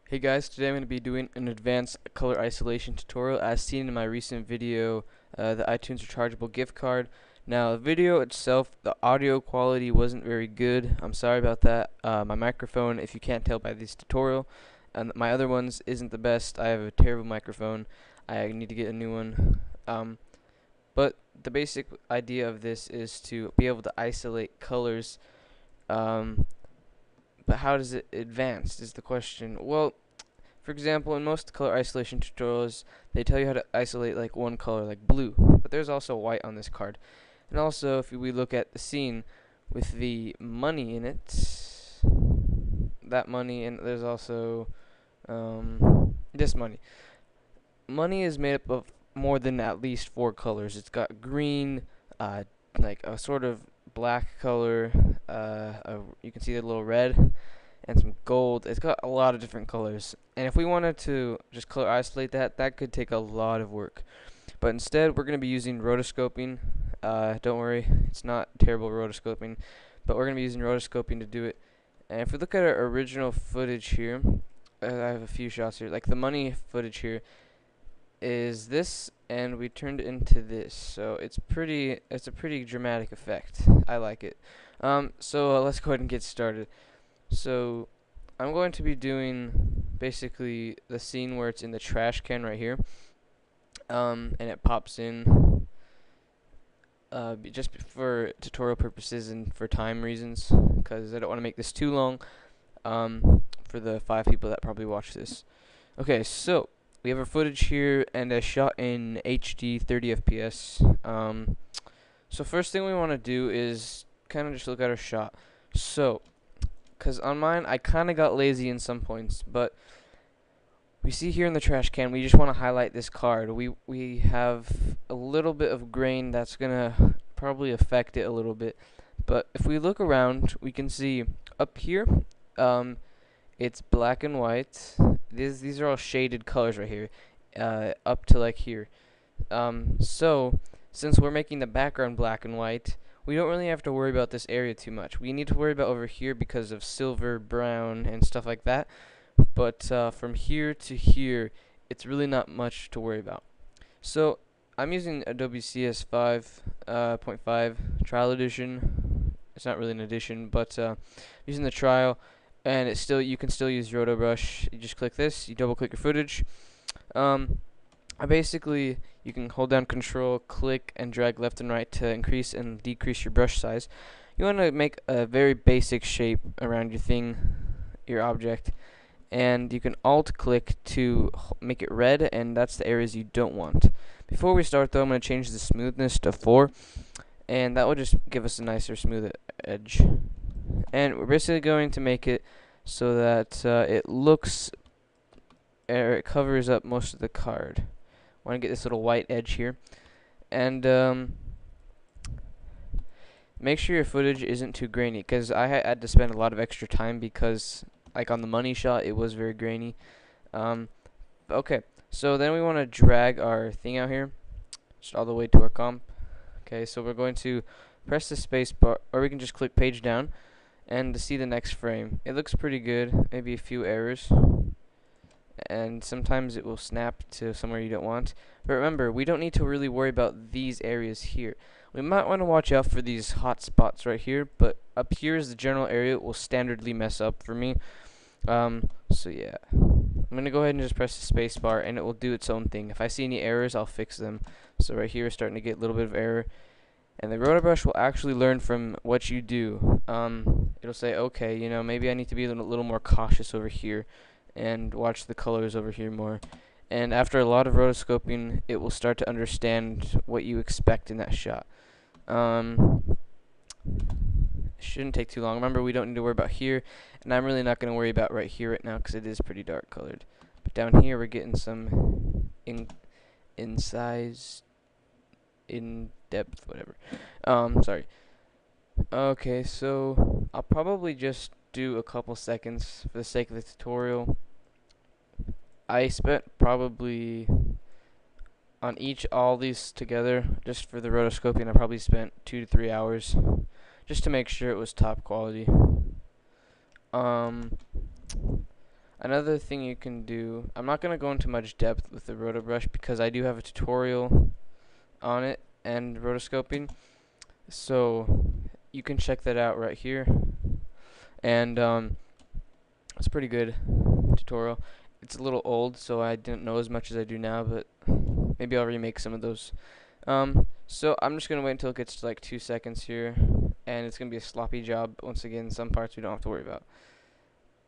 Hey guys, today I'm going to be doing an advanced color isolation tutorial as seen in my recent video, the iTunes rechargeable gift card. Now the video itself, the audio quality wasn't very good. I'm sorry about that. My microphone, if you can't tell by this tutorial, and my other ones isn't the best. I have a terrible microphone. I need to get a new one. But the basic idea of this is to be able to isolate colors. But how does it advance is the question. Well, for example, in most color isolation tutorials, they tell you how to isolate like one color, like blue, but there's also white on this card. And also, if we look at the scene with the money in it, that money, and there's also this money. Money is made up of more than at least four colors. It's got green, like a sort of black color. You can see the little red and some gold. It's got a lot of different colors. And if we wanted to just color isolate that, that could take a lot of work. But instead, we're going to be using rotoscoping. Don't worry, it's not terrible rotoscoping, but we're going to be using rotoscoping to do it. And if we look at our original footage here, I have a few shots here. Like the money footage here is this, and we turned it into this. So it's a pretty dramatic effect. I like it. So let's go ahead and get started. So I'm going to be doing basically the scene where it's in the trash can right here, and it pops in just for tutorial purposes and for time reasons, because I don't want to make this too long for the 5 people that probably watch this. Okay, so we have our footage here and a shot in HD 30 FPS. So first thing we want to do is kind of just look at our shot. So because on mine, I kind of got lazy in some points, but we see here in the trash can, we just want to highlight this card. We have a little bit of grain that's going to probably affect it a little bit. But if we look around, we can see up here, it's black and white. These are all shaded colors right here, up to like here. So, since we're making the background black and white, we don't really have to worry about this area too much. We need to worry about over here because of silver, brown, and stuff like that. But from here to here, it's really not much to worry about. So I'm using Adobe CS5.5 Trial Edition. It's not really an edition, but using the trial, and you can still use Roto Brush. You just click this, you double click your footage. You can hold down Control, click, and drag left and right to increase and decrease your brush size. You want to make a very basic shape around your thing, your object, and you can Alt-click to make it red, and that's the areas you don't want. Before we start, though, I'm going to change the smoothness to 4, and that will just give us a nicer, smooth edge. And we're basically going to make it so that it looks, or it covers up most of the card. Want to get this little white edge here, and make sure your footage isn't too grainy, because I had to spend a lot of extra time because, like on the money shot, it was very grainy. Okay, so then we want to drag our thing out here, just all the way to our comp. Okay, so we're going to press the space bar, or we can just click page down, and to see the next frame. It looks pretty good, maybe a few errors, and sometimes it will snap to somewhere you don't want. But remember, we don't need to really worry about these areas here. We might want to watch out for these hot spots right here, but up here is the general area it will standardly mess up for me. So yeah, I'm gonna go ahead and just press the space bar, and it will do its own thing. If I see any errors, I'll fix them. So right here, starting to get a little bit of error, and the Roto Brush will actually learn from what you do. It'll say, okay, maybe I need to be a little more cautious over here and watch the colors over here more. And after a lot of rotoscoping, it will start to understand what you expect in that shot. Shouldn't take too long. Remember, we don't need to worry about here, and I'm really not going to worry about right here right now because it is pretty dark colored. But down here, we're getting some in size, in depth, whatever. Sorry. Okay, so I'll probably just do a couple seconds for the sake of the tutorial. I spent probably on all these together, just for the rotoscoping, I probably spent 2 to 3 hours just to make sure it was top quality. Another thing you can do, I'm not going to go into much depth with the rotobrush because I do have a tutorial on it and rotoscoping, so you can check that out right here. And it's a pretty good tutorial. It's a little old, so I didn't know as much as I do now, but maybe I'll remake some of those. So I'm just gonna wait until it gets to like 2 seconds here, and it's gonna be a sloppy job. Once again, some parts we don't have to worry about.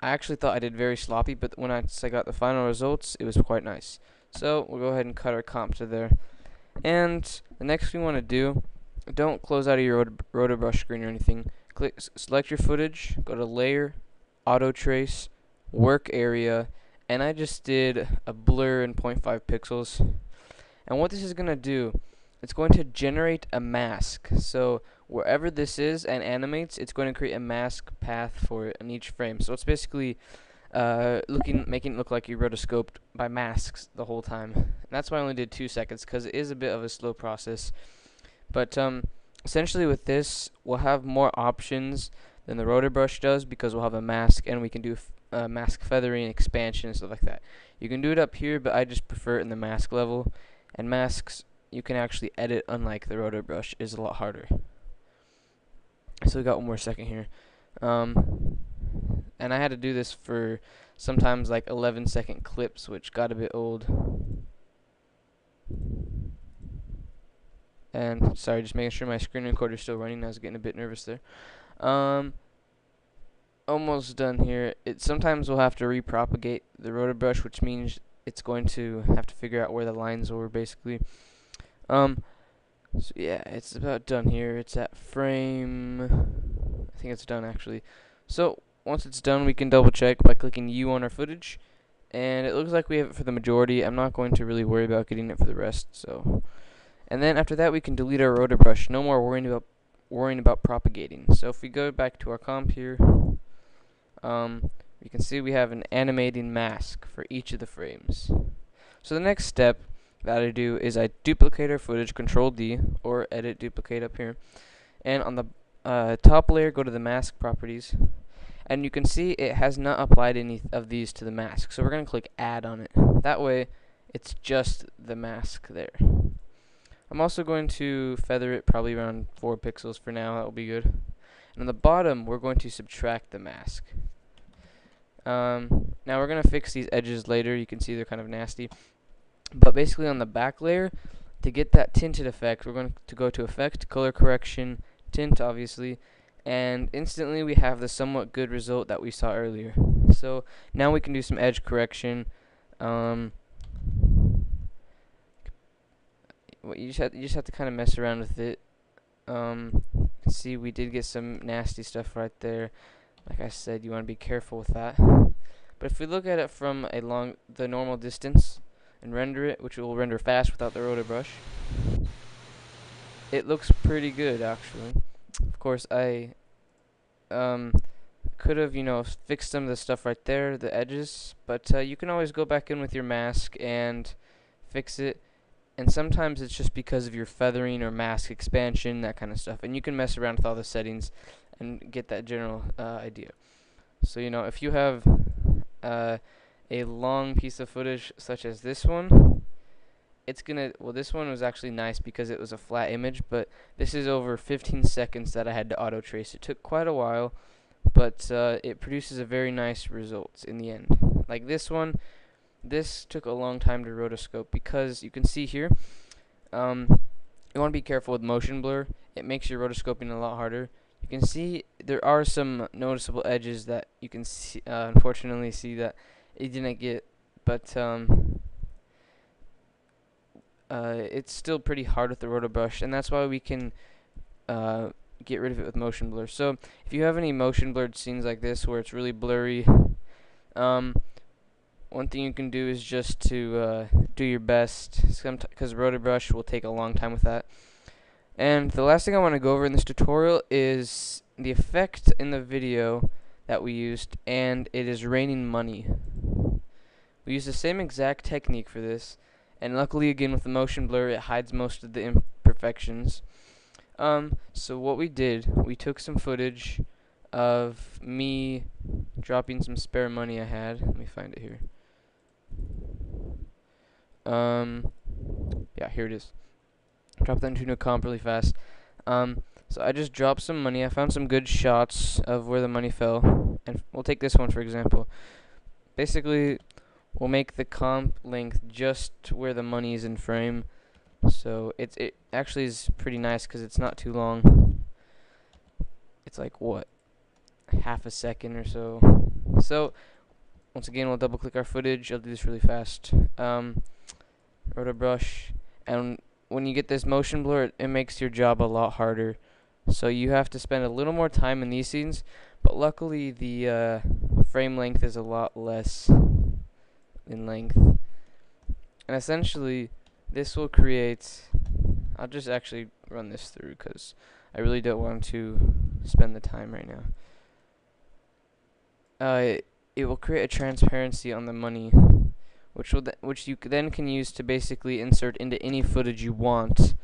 I actually thought I did very sloppy, but when I got the final results, it was quite nice. So we'll go ahead and cut our comp to there. And the next thing we want to do, don't close out of your rotobrush screen or anything. Select your footage, go to Layer, Auto Trace, Work Area, and I just did a blur in 0.5 pixels. And what this is going to do, it's going to generate a mask. So wherever this is and animates, it's going to create a mask path for it in each frame. So it's basically making it look like you rotoscoped by masks the whole time. And that's why I only did 2 seconds, because it is a bit of a slow process. But essentially with this, we'll have more options than the rotobrush does, because we'll have a mask and we can do mask feathering, expansion, and stuff like that. You can do it up here, but I just prefer it in the mask level. And masks, you can actually edit, unlike the rotobrush, is a lot harder. So we got one more second here. And I had to do this for sometimes like 11-second clips, which got a bit old. And sorry, just making sure my screen recorder is still running. I was getting a bit nervous there. Almost done here. Sometimes we'll have to repropagate the rotobrush, which means it's going to have to figure out where the lines were, basically. So yeah, it's about done here. It's at frame, I think it's done actually. So once it's done, we can double check by clicking U on our footage, and it looks like we have it for the majority. I'm not going to really worry about getting it for the rest. So, and then after that, we can delete our rotobrush. No more worrying about propagating. So if we go back to our comp here, you can see we have an animating mask for each of the frames. So the next step that I do is I duplicate our footage, Control D, or edit duplicate up here, and on the top layer, go to the mask properties, and you can see it has not applied any of these to the mask, so we're going to click add on it. That way it's just the mask there. I'm also going to feather it probably around 4 pixels for now. That will be good. And on the bottom, we're going to subtract the mask. Now we're going to fix these edges later. You can see they're kind of nasty. But basically on the back layer, to get that tinted effect, we're going to go to Effect, Color Correction, Tint obviously, and instantly we have the somewhat good result that we saw earlier. So now we can do some edge correction. You just have to kind of mess around with it. See, we did get some nasty stuff right there. Like I said, you want to be careful with that. But if we look at it from the normal distance and render it, which will render fast without the rotobrush, it looks pretty good actually. Of course, I could have, fixed some of the stuff right there, the edges, but you can always go back in with your mask and fix it. And sometimes it's just because of your feathering or mask expansion, that kind of stuff. And you can mess around with all the settings and get that general idea. So, if you have a long piece of footage such as this one, this one was actually nice because it was a flat image, but this is over 15 seconds that I had to auto trace. It took quite a while, but it produces a very nice result in the end. Like this one, this took a long time to rotoscope because you can see here, you want to be careful with motion blur. It makes your rotoscoping a lot harder. You can see there are some noticeable edges that you can see, unfortunately see that it didn't get, but it's still pretty hard with the rotobrush, and that's why we can get rid of it with motion blur. So if you have any motion blurred scenes like this where it's really blurry, one thing you can do is just to do your best, because rotobrush will take a long time with that. And the last thing I want to go over in this tutorial is the effect in the video that we used, and it is raining money. We used the same exact technique for this, and luckily again with the motion blur it hides most of the imperfections. So what we did, we took some footage of me dropping some spare money I had. Let me find it here. Yeah, here it is. Drop that into a comp really fast. So I just dropped some money. I found some good shots of where the money fell, and we'll take this one for example. Basically, we'll make the comp length just where the money is in frame. So it actually is pretty nice because it's not too long. It's like what, half a second or so. So once again, we'll double click our footage. I'll do this really fast. Roto brush, and when you get this motion blur, it makes your job a lot harder. So you have to spend a little more time in these scenes, but luckily the frame length is a lot less in length. And essentially, this will create, I'll just actually run this through because I really don't want to spend the time right now. It will create a transparency on the money, which you then can use to basically insert into any footage you want,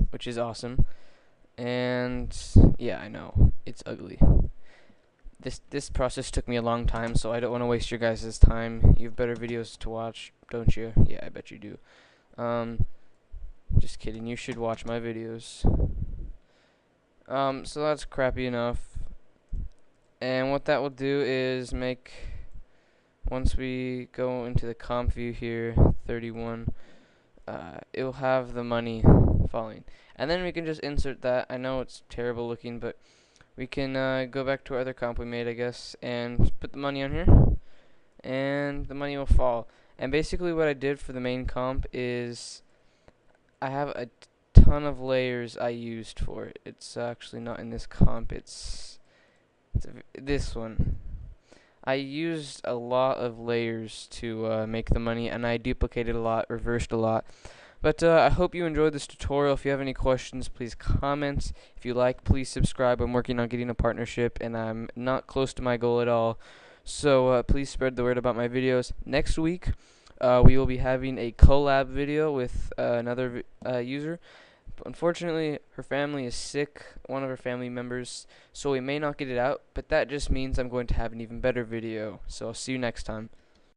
which is awesome. And yeah, I know it's ugly. This process took me a long time, so I don't want to waste your guys' time. You have better videos to watch, don't you? Yeah, I bet you do. Just kidding. You should watch my videos. So that's crappy enough. And what that will do is make, once we go into the comp view here, 31, it will have the money falling. And then we can just insert that. I know it's terrible looking, but we can go back to our other comp we made, I guess, and put the money on here, and the money will fall. And basically what I did for the main comp is I have a ton of layers I used for it. It's actually not in this comp, it's this one. I used a lot of layers to make the money, and I duplicated a lot, reversed a lot. But I hope you enjoyed this tutorial. If you have any questions, please comment. If you like, please subscribe. I'm working on getting a partnership, and I'm not close to my goal at all. So please spread the word about my videos. Next week, we will be having a collab video with another user. But unfortunately, her family is sick, one of her family members, so we may not get it out. But that just means I'm going to have an even better video. So I'll see you next time.